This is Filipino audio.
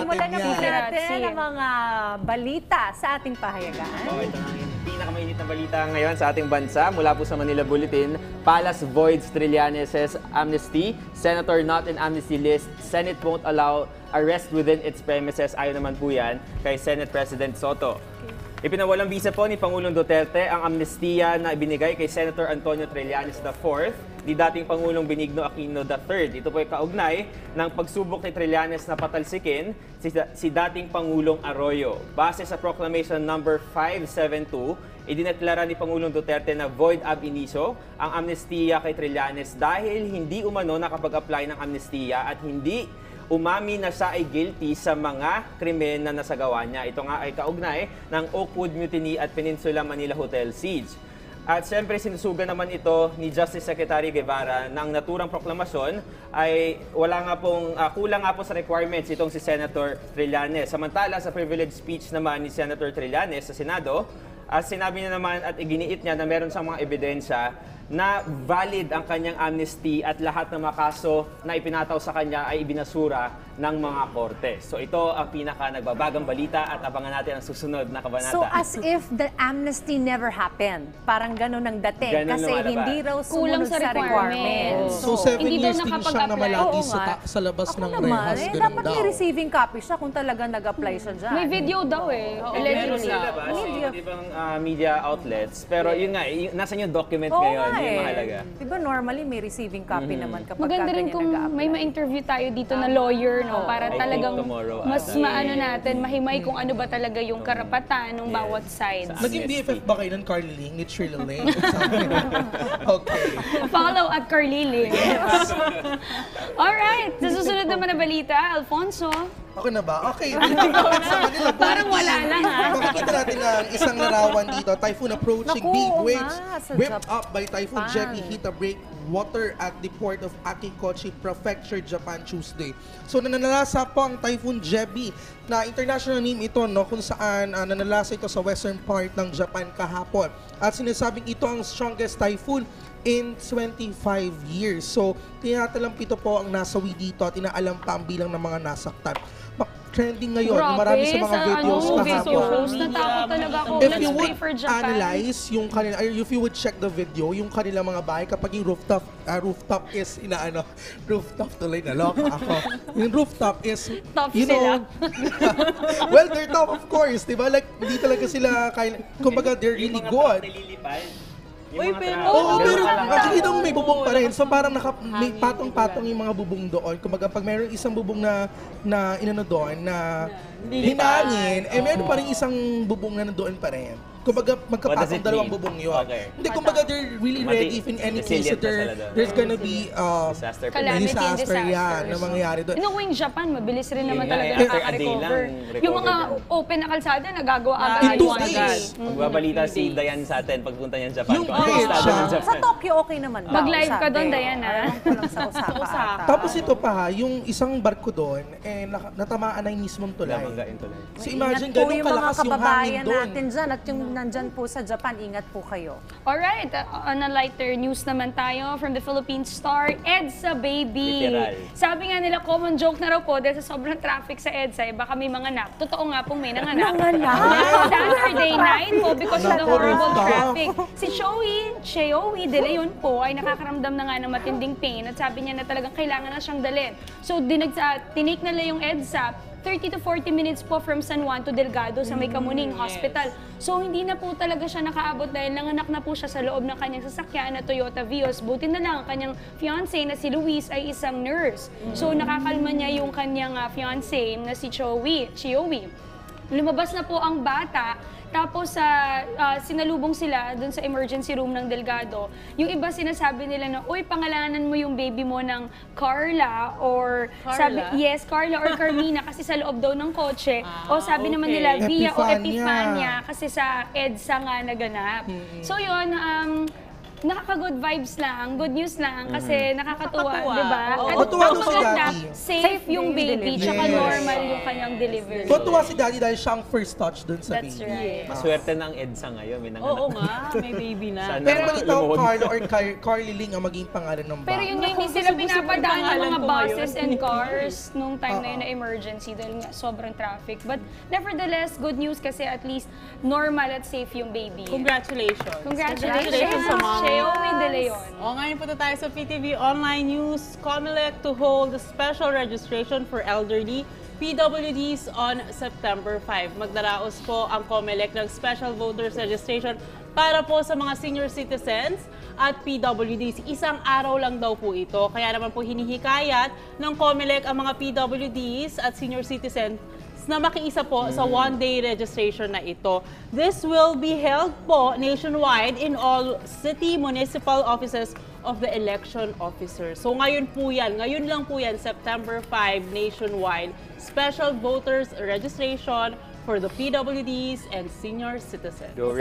Simulan na po yan. natin ang mga balita sa ating pahayagan. Ito na ang pinakamainit na balita ngayon sa ating bansa. Mula po sa Manila Bulletin, Palace voids Trillanes' amnesty. Senator not in amnesty list. Senate won't allow arrest within its premises. Ayon naman po yan kay Senate President Soto. Ipinawalang bisa po ni Pangulong Duterte ang amnestiya na ibinigay kay Senator Antonio Trillanes IV ni dating Pangulong Benigno Aquino III. Ito po ay kaugnay ng pagsubok ni Trillanes na patalsikin si dating Pangulong Arroyo. Base sa Proclamation number 572, idineklara ni Pangulong Duterte na void ab initio ang amnestiya kay Trillanes dahil hindi umano nakapag-apply ng amnestiya at hindi umami na siya ay guilty sa mga krimen na nasagawa niya. Ito nga ay kaugnay ng Oakwood Mutiny at Peninsula Manila Hotel Siege. At siyempre sinusugan naman ito ni Justice Secretary Guevara ng naturang proklamasyon ay kulang nga po sa requirements itong si Senator Trillanes. Samantala sa privilege speech naman ni Senator Trillanes sa Senado, sinabi niya naman at iginiit niya na meron siyang mga ebidensya na valid ang kanyang amnesty at lahat ng mga kaso na ipinataw sa kanya ay ibinasura ng mga korte. So ito ang pinaka-nagbabagang balita at abangan natin ang susunod na kabanata. So as if the amnesty never happened. Parang ganun ang dating. Ganun Kasi lumalabas. hindi raw Kulang sumunod sa sa requirements. So 7 Hindi daw years din siyang nakapag-apply. namalagi Oo nga. sa labas Ako ng naman, rehas. Ganun dapat daw. may receiving copy siya kung talaga nag-apply siya dyan. May video daw eh. Meron Allegedly. sa labas, iba't ibang media outlets. Pero yun nga, nasan yung document Oo ngayon? nga Yun yung eh. mahalaga. Diba normally may receiving copy naman kapag Maganda rin ganyan kung nag-a-apply. may ma-interview tayo dito na lawyer, no? Para I talagang think tomorrow mas ata. maano natin, mahimay kung ano ba talaga yung karapatan ng bawat side. Naging BFF ba kayo ng Carly Ling ni Trilla Lane? Okay. Follow at Carlili. Alright, sa susunod naman na balita, Alfonso. Ako na ba? Okay. Sa Manila Parang wala lang, ha? Makikita natin ang isang larawan dito. Typhoon approaching. Naku, Big oo waves nga, sa whipped Japan. up by Typhoon Jebi hit a break water at the port of Akikochi Prefecture, Japan Tuesday. So nananalasa po ang Typhoon Jebi na international name ito, no, kung saan nanalasa ito sa western part ng Japan kahapon. At sinasabing ito ang strongest typhoon in 25 years. So tinatalampi ito po ang nasawi dito at inaalam pa ang bilang ng mga nasaktan. Trending ngayon, Grabe, marami sa mga videos kahapon. videos, natakot talaga ako. If Let's you pray would for Japan. analyze yung kanila, or if you would check the video, yung kanila mga bahay, kapag yung rooftop is rooftop tuloy na loka ako. Yung rooftop is, Top you know, well, they're top of course, di ba? Like, hindi talaga sila kaya, kumbaga, they're really good. Uy, pero... Oo, pero actually daw may bubong pa rin. So parang may patong-patong yung mga bubong doon. Kumbaga pag mayroong isang bubong na inano doon na hinangin, meron pa rin isang bubong na nandoon pa rin. Kumbaga What does magkapatong it dalawang mean? bubong yun. Okay. Hindi, kumbaga they're really ready if in any case that Resilient na sila doon. there's gonna be Disaster Calamity and disaster yan disasters. na mangyayari doon. Knowing Japan, mabilis rin naman Yun nga talaga eh, after a day nakaka-recover. lang, Yung mga recover open na kalsada, nagagawa agad In in 2 one days. day. Magbabalita si Dayan sa atin pagpunta niyan sa Japan. Yung Kung ano okay, estado siya. ng Sa Japan. Tokyo, okay naman daw. Mag-live ka sabi. doon, Diana. Ayaw ko lang sa Osaka ata. Tapos ito pa ha, yung isang barko doon, natamaan na yung mismong tulay. Lamanggain tuloy. So imagine Ingat po ganun yung mga kalakas yung hangin kababayan doon. natin dyan at yung nandyan po sa Japan, ingat po kayo. Alright, on a lighter news naman tayo from the Philippine Star, EDSA baby. Literal. Sabi nga nila, common joke na raw po dahil sa sobrang traffic sa EDSA, baka may mga nap. Totoo nga pong may nanganak. Last Saturday night po because of the Naku, horrible Rufta. traffic. Si Cheowie De Leon po ay nakakaramdam na nga ng matinding pain at sabi niya na talagang kailangan na siyang dalhin. So tinake nila yung EDSA 30 to 40 minutes po from San Juan to Delgado sa may Kamuning Hospital. So hindi na po talaga siya nakaabot dahil nanganak na po siya sa loob ng kanyang sasakyan na Toyota Vios. Buti na lang, kanyang fiancé na si Luis ay isang nurse. So nakakalma niya yung kanyang fiancé na si Cheowie. Lumabas na po ang bata, tapos sinalubong sila dun sa emergency room ng Delgado. Yung iba sinasabi nila na, uy, pangalanan mo yung baby mo ng Carla or Carla? Carla or Carmina kasi sa loob daw ng kotse. O sabi naman nila, Via o Epifania. Epifania kasi sa EDSA nga naganap. So yun, nakaka-good vibes lang, good news lang, kasi nakakatuwa, Nakakatuwa. di ba? Oo. At Tuwa ang daw si maganda, Daddy. safe yung baby, delivery. tsaka Yes. normal yung kanyang delivery. Tuwa si Daddy dahil siya ang first touch dun sa That's baby. right. Maswerte ng EDSA ngayon. May nanganak Oo na. nga, may baby na. Sana. Pero balita ko, Lumuwag. Carlo or Carly Ling ang maging pangalan ng bata. Pero yun nga, hindi Naku, sila gusto mo pinapadaan ng pangalan mga ko buses ngayon. and cars nung time na yun na emergency dahil nga sobrang traffic. But nevertheless, good news kasi at least normal at safe yung baby. Congratulations. Congratulations sa mom. Cheowi De Leon. O, ngayon punta tayo sa PTV Online News. COMELEC to hold a special registration for elderly PWDs on September 5. Magdaraos po ang COMELEC ng special voters registration para po sa mga senior citizens at PWDs. Isang araw lang daw po ito. Kaya naman po hinihikayat ng COMELEC ang mga PWDs at senior citizens na makiisa po sa one-day registration na ito. This will be held po nationwide in all city municipal offices of the election officers. So ngayon po yan, ngayon lang po yan, September 5, nationwide, special voters registration for the PWDs and senior citizens. Go